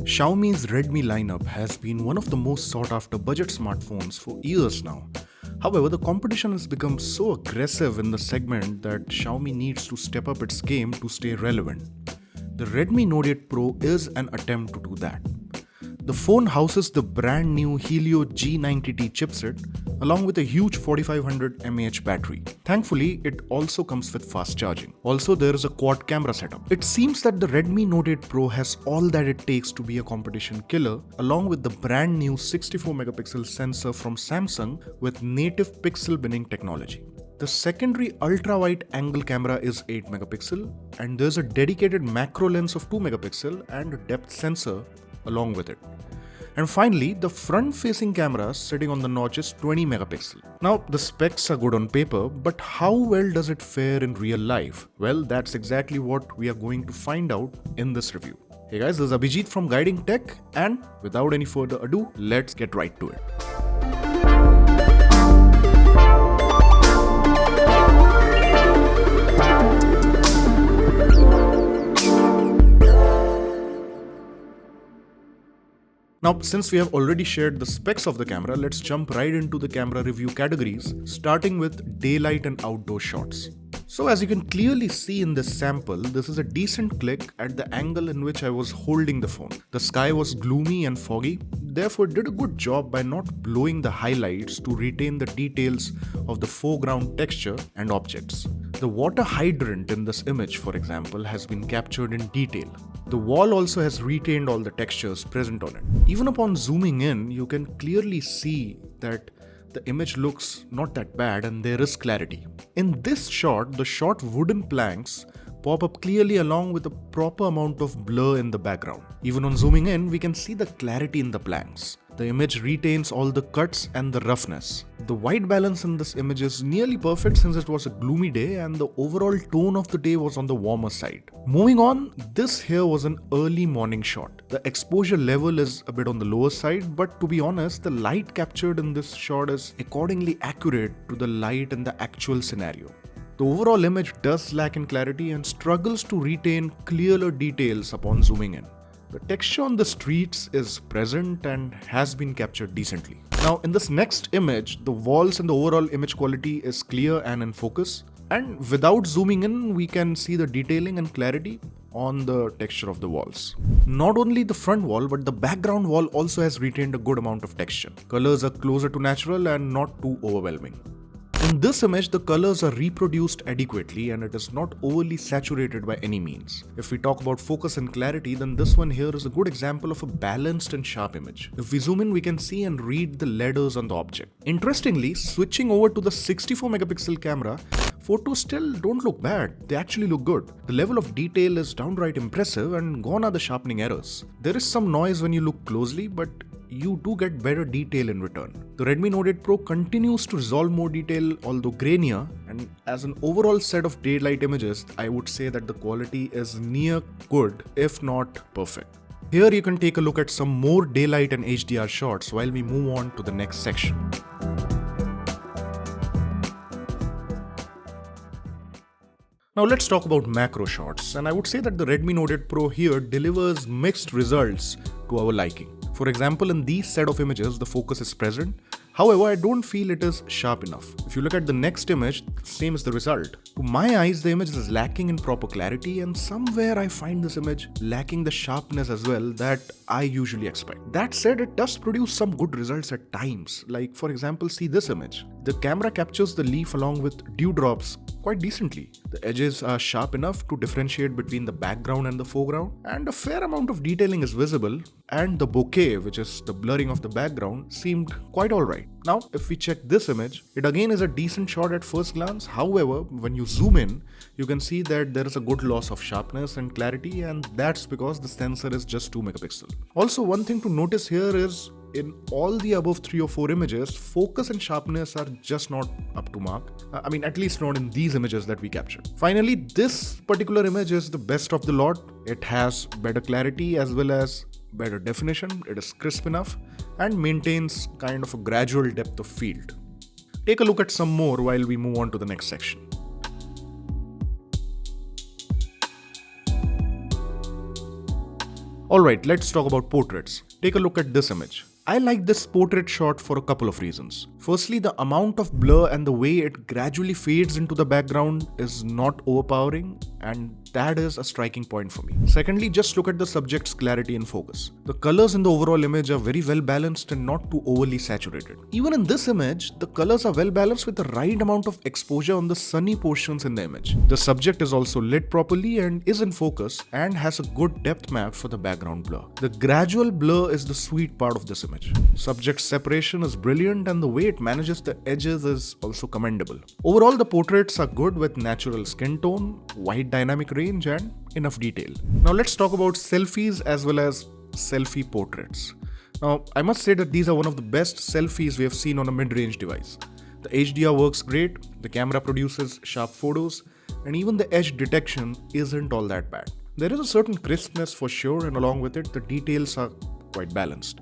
Xiaomi's Redmi lineup has been one of the most sought after budget smartphones for years now. However, the competition has become so aggressive in the segment that Xiaomi needs to step up its game to stay relevant. The Redmi Note 8 Pro is an attempt to do that. The phone houses the brand new Helio G90T chipset along with a huge 4500 mAh battery. Thankfully, it also comes with fast charging. Also, there is a quad camera setup. It seems that the Redmi Note 8 Pro has all that it takes to be a competition killer, along with the brand new 64 megapixel sensor from Samsung with native pixel binning technology. The secondary ultra-wide angle camera is 8 megapixel and there's a dedicated macro lens of 2 megapixel and a depth sensor along with it. And finally, the front-facing camera sitting on the notch is 20 megapixel. Now, the specs are good on paper, but how well does it fare in real life? Well, that's exactly what we are going to find out in this review. Hey guys, this is Abhijit from Guiding Tech, and without any further ado, let's get right to it. Now, since we have already shared the specs of the camera, let's jump right into the camera review categories, starting with daylight and outdoor shots. So as you can clearly see in this sample, this is a decent click at the angle in which I was holding the phone. The sky was gloomy and foggy, therefore it did a good job by not blowing the highlights to retain the details of the foreground texture and objects. The water hydrant in this image, for example, has been captured in detail. The wall also has retained all the textures present on it. Even upon zooming in, you can clearly see that the image looks not that bad and there is clarity. In this shot, the short wooden planks pop up clearly along with a proper amount of blur in the background. Even on zooming in, we can see the clarity in the planks. The image retains all the cuts and the roughness. The white balance in this image is nearly perfect since it was a gloomy day and the overall tone of the day was on the warmer side. Moving on, this here was an early morning shot. The exposure level is a bit on the lower side, but to be honest, the light captured in this shot is accordingly accurate to the light in the actual scenario. The overall image does lack in clarity and struggles to retain clearer details upon zooming in. The texture on the streets is present and has been captured decently. Now in this next image, the walls and the overall image quality is clear and in focus. And without zooming in, we can see the detailing and clarity on the texture of the walls. Not only the front wall, but the background wall also has retained a good amount of texture. Colors are closer to natural and not too overwhelming. In this image, the colors are reproduced adequately and it is not overly saturated by any means. If we talk about focus and clarity, then this one here is a good example of a balanced and sharp image. If we zoom in, we can see and read the letters on the object. Interestingly, switching over to the 64 megapixel camera, photos still don't look bad, they actually look good. The level of detail is downright impressive and gone are the sharpening errors. There is some noise when you look closely, but you do get better detail in return. The Redmi Note 8 Pro continues to resolve more detail, although grainier, and as an overall set of daylight images, I would say that the quality is near good, if not perfect. Here you can take a look at some more daylight and HDR shots while we move on to the next section. Now let's talk about macro shots, and I would say that the Redmi Note 8 Pro here delivers mixed results to our liking. For example, in these set of images, the focus is present. However, I don't feel it is sharp enough. If you look at the next image, same is the result. To my eyes, the image is lacking in proper clarity and somewhere I find this image lacking the sharpness as well that I usually expect. That said, it does produce some good results at times. Like for example, see this image. The camera captures the leaf along with dewdrops quite decently. The edges are sharp enough to differentiate between the background and the foreground, and a fair amount of detailing is visible, and the bokeh, which is the blurring of the background, seemed quite alright. Now, if we check this image, it again is a decent shot at first glance. However, when you zoom in, you can see that there is a good loss of sharpness and clarity, and that's because the sensor is just 2 megapixel. Also, one thing to notice here is in all the above 3 or 4 images, focus and sharpness are just not up to mark. At least not in these images that we captured. Finally, this particular image is the best of the lot. It has better clarity as well as better definition. It is crisp enough and maintains kind of a gradual depth of field. Take a look at some more while we move on to the next section. Alright, let's talk about portraits. Take a look at this image. I like this portrait shot for a couple of reasons. Firstly, the amount of blur and the way it gradually fades into the background is not overpowering, and that is a striking point for me. Secondly, just look at the subject's clarity and focus. The colors in the overall image are very well balanced and not too overly saturated. Even in this image, the colors are well balanced with the right amount of exposure on the sunny portions in the image. The subject is also lit properly and is in focus and has a good depth map for the background blur. The gradual blur is the sweet part of this image. Subject separation is brilliant and the way it manages the edges is also commendable. Overall, the portraits are good with natural skin tone, wide dynamic range and enough detail. Now let's talk about selfies as well as selfie portraits. Now I must say that these are one of the best selfies we have seen on a mid-range device. The HDR works great, the camera produces sharp photos, and even the edge detection isn't all that bad. There is a certain crispness for sure, and along with it the details are quite balanced.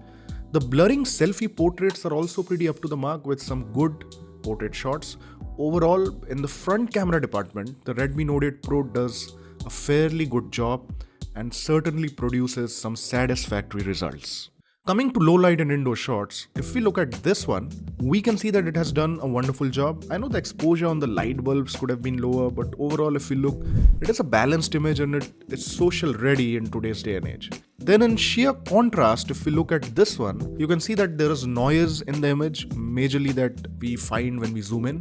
The blurring selfie portraits are also pretty up to the mark with some good portrait shots. Overall, in the front camera department, the Redmi Note 8 Pro does a fairly good job and certainly produces some satisfactory results. Coming to low light and indoor shots, if we look at this one, we can see that it has done a wonderful job. I know the exposure on the light bulbs could have been lower, but overall if we look, it is a balanced image and it is social ready in today's day and age. Then in sheer contrast, if we look at this one, you can see that there is noise in the image, majorly that we find when we zoom in.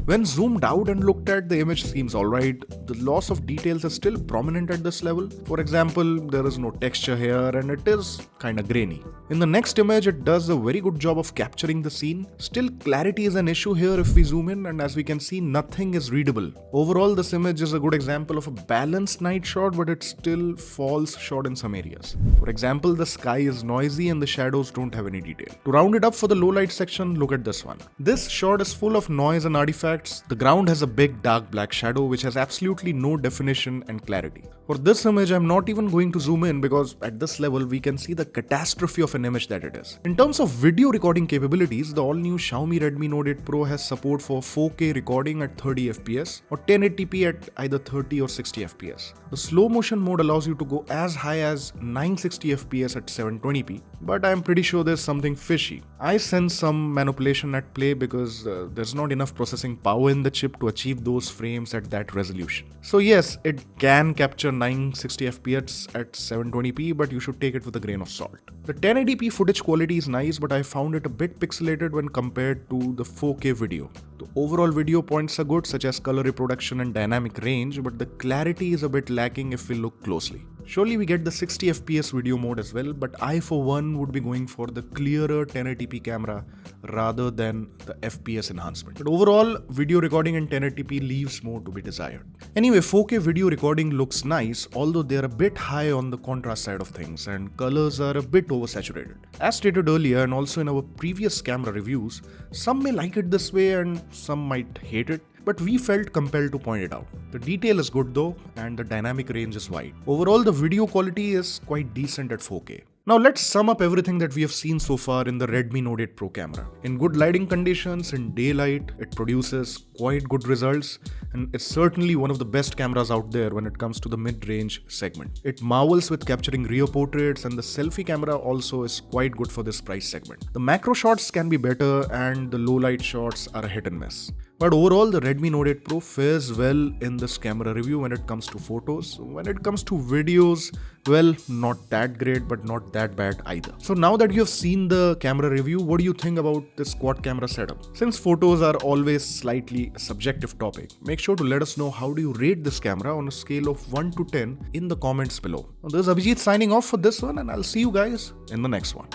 When zoomed out and looked at, the image seems alright. The loss of details is still prominent at this level. For example, there is no texture here and it is kinda grainy. In the next image, it does a very good job of capturing the scene. Still, clarity is an issue here if we zoom in, and as we can see, nothing is readable. Overall, this image is a good example of a balanced night shot, but it still falls short in some areas. For example, the sky is noisy and the shadows don't have any detail. To round it up for the low light section, look at this one. This shot is full of noise and artifacts. The ground has a big dark black shadow which has absolutely no definition and clarity. For this image, I'm not even going to zoom in because at this level we can see the catastrophe of an image that it is. In terms of video recording capabilities, the all-new Xiaomi Redmi Note 8 Pro has support for 4K recording at 30 fps or 1080p at either 30 or 60 fps. The slow motion mode allows you to go as high as 960 fps at 720p, but I'm pretty sure there's something fishy. I sense some manipulation at play because there's not enough processing power in the chip to achieve those frames at that resolution. So yes, it can capture 960 fps at 720p, but you should take it with a grain of salt. The 1080p footage quality is nice, but I found it a bit pixelated when compared to the 4K video. The overall video points are good, such as color reproduction and dynamic range, but the clarity is a bit lacking if we look closely. Surely we get the 60 fps video mode as well, but I for one would be going for the clearer 1080p camera rather than the FPS enhancement. But overall, video recording in 1080p leaves more to be desired. Anyway, 4K video recording looks nice, although they are a bit high on the contrast side of things and colors are a bit oversaturated. As stated earlier and also in our previous camera reviews, some may like it this way and some might hate it, but we felt compelled to point it out. The detail is good though, and the dynamic range is wide. Overall, the video quality is quite decent at 4K. Now let's sum up everything that we have seen so far in the Redmi Note 8 Pro camera. In good lighting conditions, in daylight, it produces quite good results, and it's certainly one of the best cameras out there when it comes to the mid-range segment. It marvels with capturing rear portraits, and the selfie camera also is quite good for this price segment. The macro shots can be better and the low light shots are a hit and miss. But overall, the Redmi Note 8 Pro fares well in this camera review when it comes to photos. When it comes to videos, well, not that great, but not that bad either. So now that you have seen the camera review, what do you think about this quad camera setup? Since photos are always slightly a subjective topic, make sure to let us know how do you rate this camera on a scale of 1 to 10 in the comments below. Now, this is Abhijit signing off for this one, and I'll see you guys in the next one.